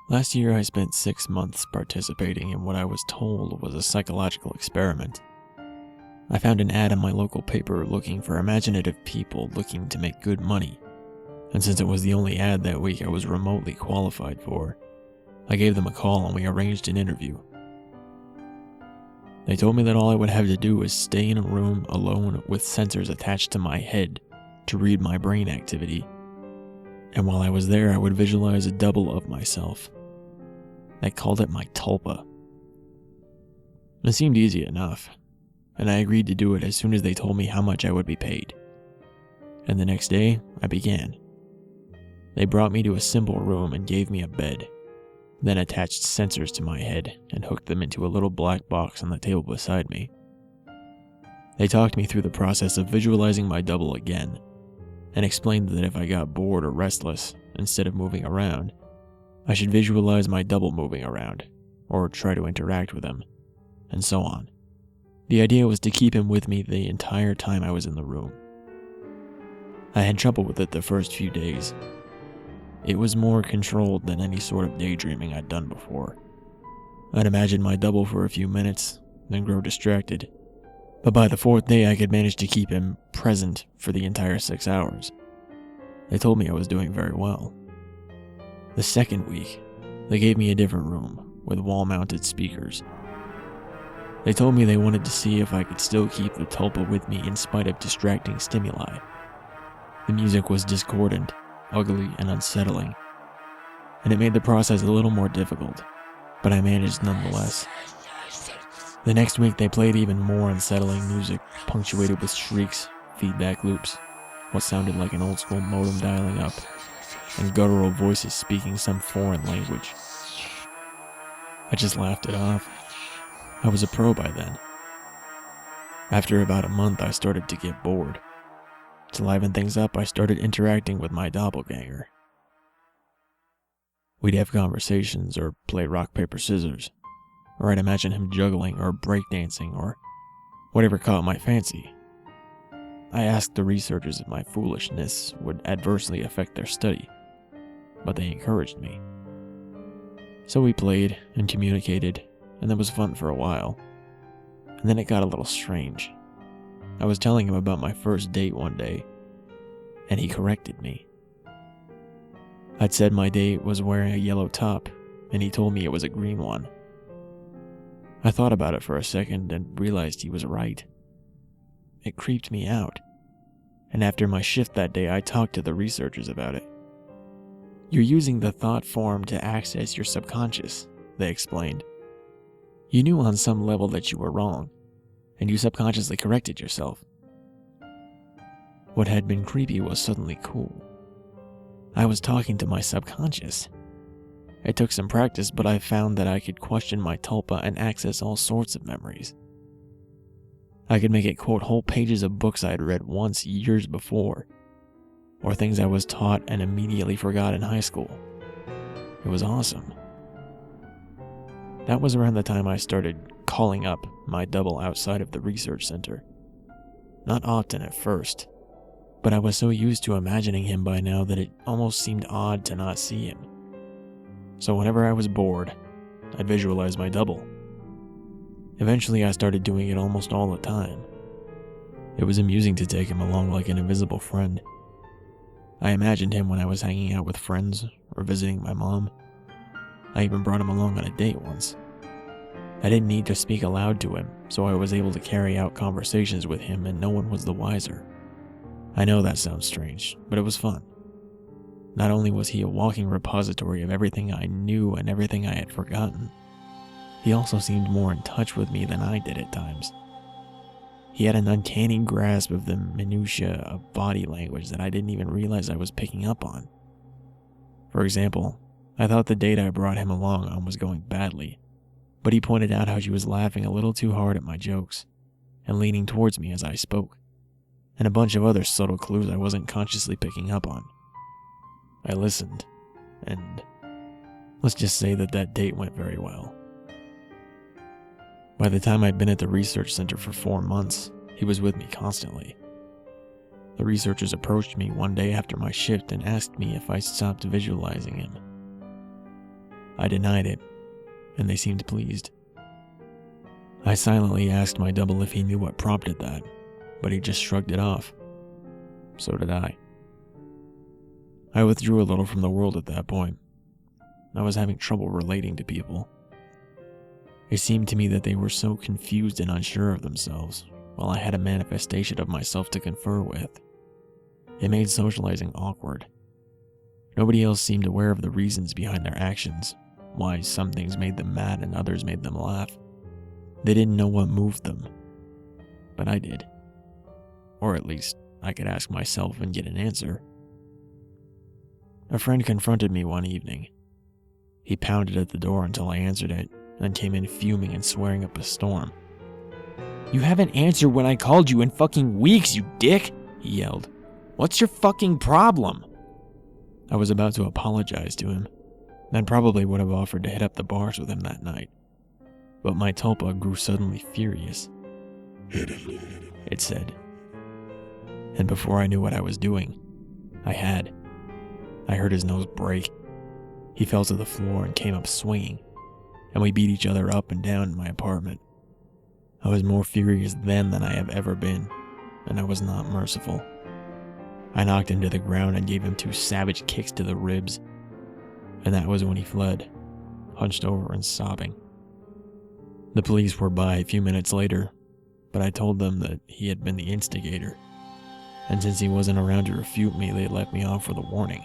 Last year, I spent 6 months participating in what I was told was a psychological experiment. I found an ad in my local paper looking for imaginative people looking to make good money, and since it was the only ad that week I was remotely qualified for, I gave them a call and we arranged an interview. They told me that all I would have to do was stay in a room alone with sensors attached to my head to read my brain activity, and while I was there I would visualize a double of myself. They called it my Tulpa. It seemed easy enough, and I agreed to do it as soon as they told me how much I would be paid. And the next day, I began. They brought me to a simple room and gave me a bed, then attached sensors to my head and hooked them into a little black box on the table beside me. They talked me through the process of visualizing my double again, and explained that if I got bored or restless, instead of moving around, I should visualize my double moving around, or try to interact with him, and so on. The idea was to keep him with me the entire time I was in the room. I had trouble with it the first few days. It was more controlled than any sort of daydreaming I'd done before. I'd imagine my double for a few minutes, then grow distracted. But by the 4th day I could manage to keep him present for the entire 6 hours. They told me I was doing very well. The second week, they gave me a different room with wall-mounted speakers. They told me they wanted to see if I could still keep the Tulpa with me in spite of distracting stimuli. The music was discordant, ugly, and unsettling, and it made the process a little more difficult, but I managed nonetheless. The next week they played even more unsettling music, punctuated with shrieks, feedback loops, what sounded like an old-school modem dialing up, and guttural voices speaking some foreign language. I just laughed it off. I was a pro by then. After about a month, I started to get bored. To liven things up, I started interacting with my doppelganger. We'd have conversations or play rock, paper, scissors, or I'd imagine him juggling or breakdancing or whatever caught my fancy. I asked the researchers if my foolishness would adversely affect their study, but they encouraged me. So we played and communicated, and that was fun for a while. And then it got a little strange. I was telling him about my first date one day, and he corrected me. I'd said my date was wearing a yellow top, and he told me it was a green one. I thought about it for a second and realized he was right. It creeped me out, and after my shift that day, I talked to the researchers about it. You're using the thought form to access your subconscious, they explained. You knew on some level that you were wrong, and you subconsciously corrected yourself. What had been creepy was suddenly cool. I was talking to my subconscious. It took some practice, but I found that I could question my Tulpa and access all sorts of memories. I could make it quote whole pages of books I had read once years before, or things I was taught and immediately forgot in high school. It was awesome. That was around the time I started calling up my double outside of the research center. Not often at first, but I was so used to imagining him by now that it almost seemed odd to not see him. So whenever I was bored, I'd visualize my double. Eventually I started doing it almost all the time. It was amusing to take him along like an invisible friend. I imagined him when I was hanging out with friends or visiting my mom. I even brought him along on a date once. I didn't need to speak aloud to him, so I was able to carry out conversations with him and no one was the wiser. I know that sounds strange, but it was fun. Not only was he a walking repository of everything I knew and everything I had forgotten, he also seemed more in touch with me than I did at times. He had an uncanny grasp of the minutiae of body language that I didn't even realize I was picking up on. For example, I thought the date I brought him along on was going badly, but he pointed out how she was laughing a little too hard at my jokes and leaning towards me as I spoke, and a bunch of other subtle clues I wasn't consciously picking up on. I listened, and let's just say that date went very well. By the time I'd been at the research center for 4 months, he was with me constantly. The researchers approached me one day after my shift and asked me if I stopped visualizing him. I denied it, and they seemed pleased. I silently asked my double if he knew what prompted that, but he just shrugged it off. So did I. I withdrew a little from the world at that point. I was having trouble relating to people. It seemed to me that they were so confused and unsure of themselves, while I had a manifestation of myself to confer with. It made socializing awkward. Nobody else seemed aware of the reasons behind their actions, why some things made them mad and others made them laugh. They didn't know what moved them, but I did. Or at least, I could ask myself and get an answer. A friend confronted me one evening. He pounded at the door until I answered it, then came in fuming and swearing up a storm. "You haven't answered when I called you in fucking weeks, you dick!" he yelled. "What's your fucking problem?" I was about to apologize to him, then probably would have offered to hit up the bars with him that night. But my Tulpa grew suddenly furious. "Hit him," it said. And before I knew what I was doing, I had. I heard his nose break. He fell to the floor and came up swinging, and we beat each other up and down in my apartment. I was more furious then than I have ever been, and I was not merciful. I knocked him to the ground and gave him 2 savage kicks to the ribs, and that was when he fled, hunched over and sobbing. The police were by a few minutes later, but I told them that he had been the instigator, and since he wasn't around to refute me, they let me off with a warning.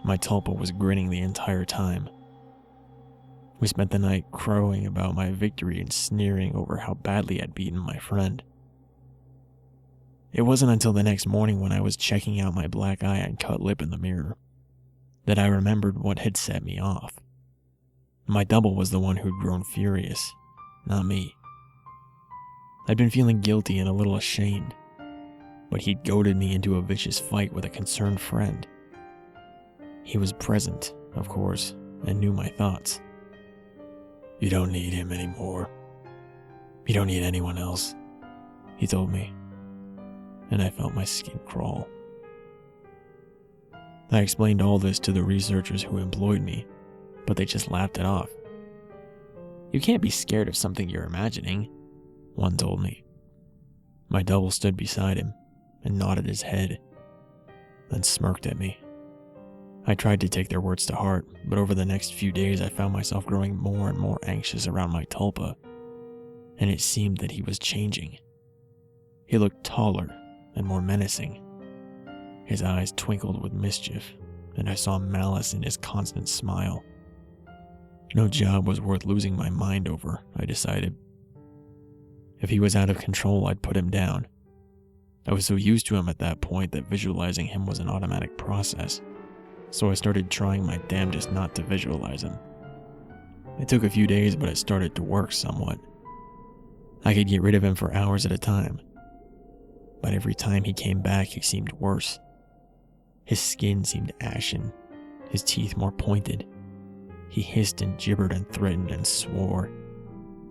My Tulpa was grinning the entire time. We spent the night crowing about my victory and sneering over how badly I'd beaten my friend. It wasn't until the next morning when I was checking out my black eye and cut lip in the mirror that I remembered what had set me off. My double was the one who'd grown furious, not me. I'd been feeling guilty and a little ashamed, but he'd goaded me into a vicious fight with a concerned friend. He was present, of course, and knew my thoughts. "You don't need him anymore. You don't need anyone else," he told me, and I felt my skin crawl. I explained all this to the researchers who employed me, but they just laughed it off. "You can't be scared of something you're imagining," one told me. My double stood beside him and nodded his head, then smirked at me. I tried to take their words to heart, but over the next few days I found myself growing more and more anxious around my Tulpa, and it seemed that he was changing. He looked taller and more menacing. His eyes twinkled with mischief, and I saw malice in his constant smile. No job was worth losing my mind over, I decided. If he was out of control, I'd put him down. I was so used to him at that point that visualizing him was an automatic process, so I started trying my damnedest not to visualize him. It took a few days, but it started to work somewhat. I could get rid of him for hours at a time, but every time he came back, he seemed worse. His skin seemed ashen, his teeth more pointed. He hissed and gibbered and threatened and swore.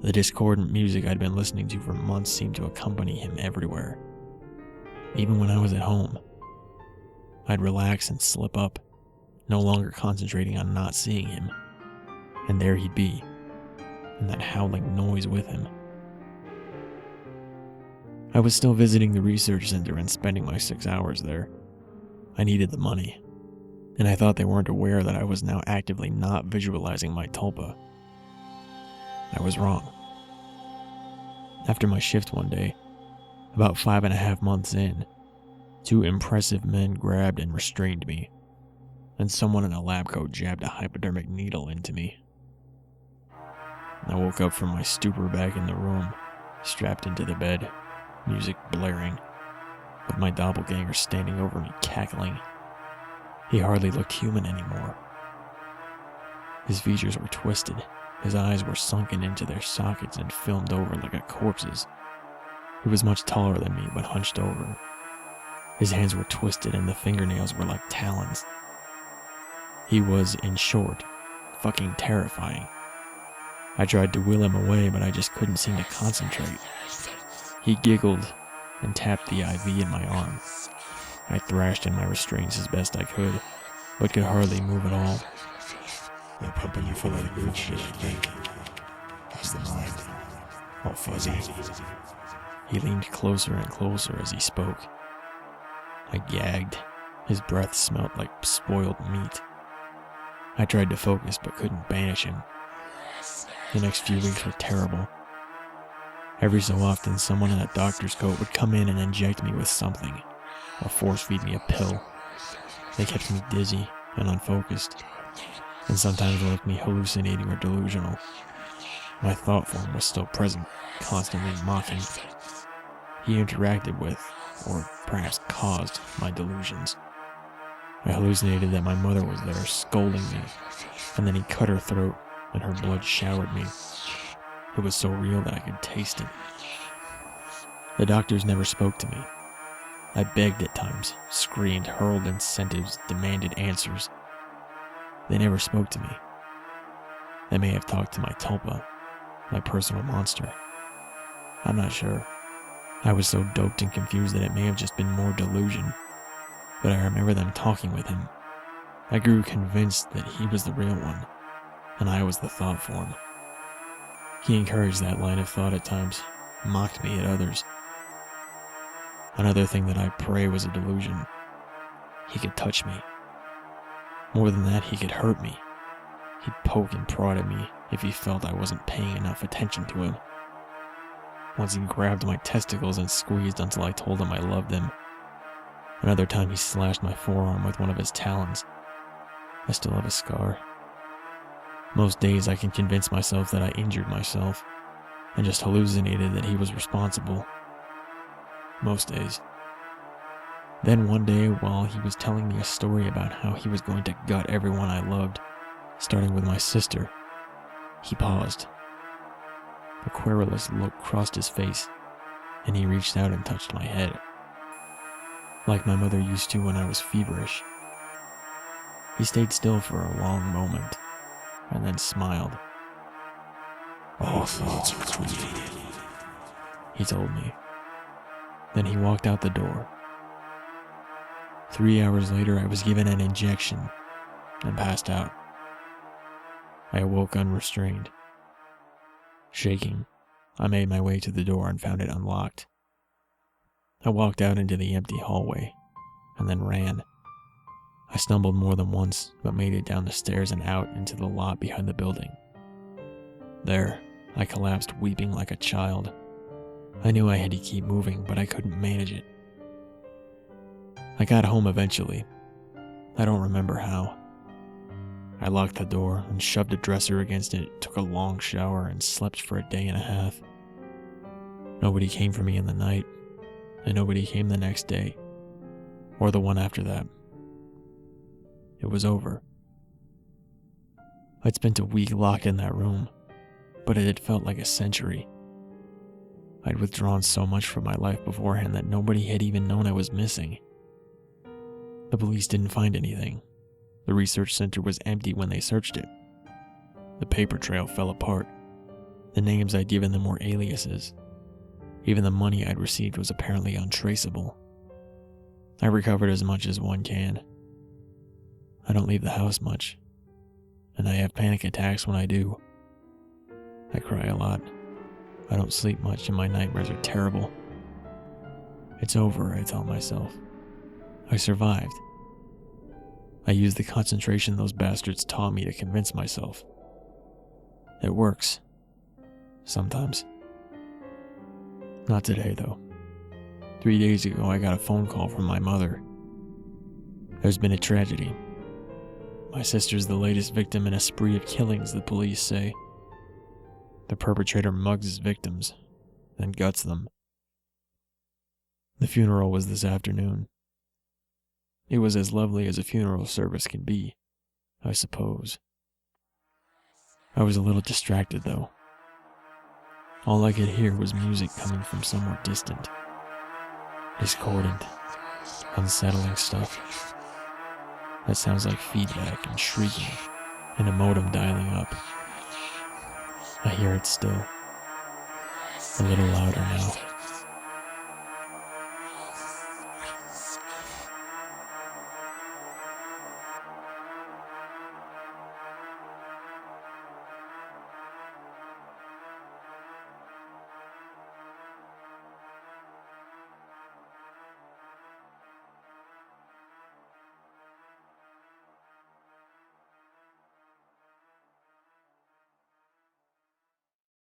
The discordant music I'd been listening to for months seemed to accompany him everywhere. Even when I was at home, I'd relax and slip up, no longer concentrating on not seeing him, and there he'd be, and that howling noise with him. I was still visiting the research center and spending my 6 hours there. I needed the money, and I thought they weren't aware that I was now actively not visualizing my Tulpa. I was wrong. After my shift one day, about 5.5 months in, 2 impressive men grabbed and restrained me, and someone in a lab coat jabbed a hypodermic needle into me. I woke up from my stupor back in the room, strapped into the bed, music blaring, with my doppelganger standing over me cackling. He hardly looked human anymore. His features were twisted, his eyes were sunken into their sockets and filmed over like a corpse's. He was much taller than me, but hunched over. His hands were twisted and the fingernails were like talons. He was, in short, fucking terrifying. I tried to will him away, but I just couldn't seem to concentrate. He giggled, and tapped the IV in my arm. I thrashed in my restraints as best I could, but could hardly move at all. They're pumping you full of good shit, I think. How's the mind? All fuzzy. He leaned closer and closer as he spoke. I gagged. His breath smelled like spoiled meat. I tried to focus but couldn't banish him. The next few weeks were terrible. Every so often, someone in a doctor's coat would come in and inject me with something, or force-feed me a pill. They kept me dizzy and unfocused, and sometimes left me hallucinating or delusional. My thought form was still present, constantly mocking. He interacted with, or perhaps caused, my delusions. I hallucinated that my mother was there scolding me, and then he cut her throat and her blood showered me. It was so real that I could taste it. The doctors never spoke to me. I begged at times, screamed, hurled incentives, demanded answers. They never spoke to me. They may have talked to my Tulpa, my personal monster. I'm not sure. I was so doped and confused that it may have just been more delusion, but I remember them talking with him. I grew convinced that he was the real one, and I was the thought form. He encouraged that line of thought at times, mocked me at others. Another thing that I pray was a delusion. He could touch me. More than that, he could hurt me. He'd poke and prod at me if he felt I wasn't paying enough attention to him. Once he grabbed my testicles and squeezed until I told him I loved him. Another time he slashed my forearm with one of his talons. I still have a scar. Most days I can convince myself that I injured myself and just hallucinated that he was responsible. Most days. Then one day, while he was telling me a story about how he was going to gut everyone I loved, starting with my sister, he paused. A querulous look crossed his face, and he reached out and touched my head, like my mother used to when I was feverish. He stayed still for a long moment, and then smiled. All thoughts are created, he told me. Then he walked out the door. 3 hours later, I was given an injection and passed out. I awoke unrestrained. Shaking, I made my way to the door and found it unlocked. I walked out into the empty hallway and then ran. I stumbled more than once, but made it down the stairs and out into the lot behind the building. There, I collapsed weeping like a child. I knew I had to keep moving, but I couldn't manage it. I got home eventually. I don't remember how. I locked the door and shoved a dresser against it, took a long shower, and slept for a day and a half. Nobody came for me in the night, and nobody came the next day, or the one after that. It was over. I'd spent a week locked in that room, but it had felt like a century. I'd withdrawn so much from my life beforehand that nobody had even known I was missing. The police didn't find anything. The research center was empty when they searched it. The paper trail fell apart. The names I'd given them were aliases. Even the money I'd received was apparently untraceable. I recovered as much as one can. I don't leave the house much, and I have panic attacks when I do. I cry a lot. I don't sleep much and my nightmares are terrible. It's over, I tell myself. I survived. I use the concentration those bastards taught me to convince myself. It works. Sometimes. Not today, though. 3 days ago, I got a phone call from my mother. There's been a tragedy. My sister's the latest victim in a spree of killings, the police say. The perpetrator mugs his victims, then guts them. The funeral was this afternoon. It was as lovely as a funeral service can be, I suppose. I was a little distracted, though. All I could hear was music coming from somewhere distant. Discordant, unsettling stuff. That sounds like feedback and shrieking, and a modem dialing up. I hear it still. A little louder now.